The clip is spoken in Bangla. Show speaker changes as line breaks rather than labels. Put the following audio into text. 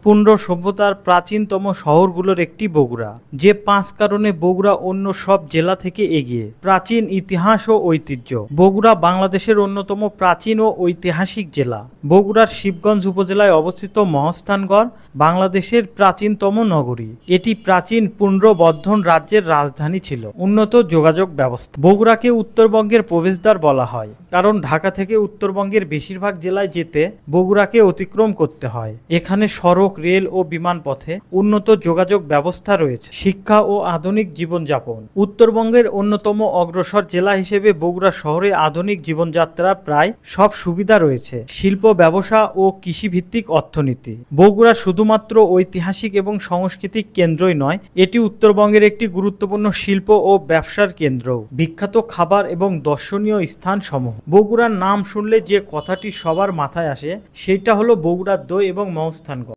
পুণ্ড সভ্যতার প্রাচীনতম শহরগুলোর একটি বগুড়া, যে 5 কারণে বগুড়া অন্য সব জেলা থেকে এগিয়ে। প্রাচীন ইতিহাস ও ঐতিহ্য। বগুড়া বাংলাদেশের অন্যতম প্রাচীন ও ঐতিহাসিক জেলা। বগুড়ার শিবগঞ্জ উপজেলায় অবস্থিত মহাস্থানগড় বাংলাদেশের প্রাচীনতম নগরী। এটি প্রাচীন পুণ্ড্রবর্ধন রাজ্যের রাজধানী ছিল। উন্নত যোগাযোগ ব্যবস্থা। বগুড়াকে উত্তরবঙ্গের প্রবেশদ্বার বলা হয়, কারণ ঢাকা থেকে উত্তরবঙ্গের বেশিরভাগ জেলায় যেতে বগুড়াকে অতিক্রম করতে হয়। এখানে সড়ক, রেল ও বিমান পথে উন্নত যোগাযোগ ব্যবস্থা রয়েছে। শিক্ষা ও আধুনিক জীবনযাপন। উত্তরবঙ্গের অন্যতম অগ্রসর জেলা হিসেবে বগুড়া শহরে আধুনিক জীবনযাত্রার প্রায় সব সুবিধা রয়েছে। শিল্প, ব্যবসা ও কৃষিভিত্তিক অর্থনীতি। বগুড়া শুধুমাত্র ঐতিহাসিক এবং সাংস্কৃতিক কেন্দ্রই নয়, এটি উত্তরবঙ্গের একটি গুরুত্বপূর্ণ শিল্প ও ব্যবসার কেন্দ্র। বিখ্যাত খাবার এবং দর্শনীয় স্থান সমূহ। বগুড়ার নাম শুনলে যে কথাটি সবার মাথায় আসে সেটা হলো বগুড়ার দই এবং মহাস্থানগড়।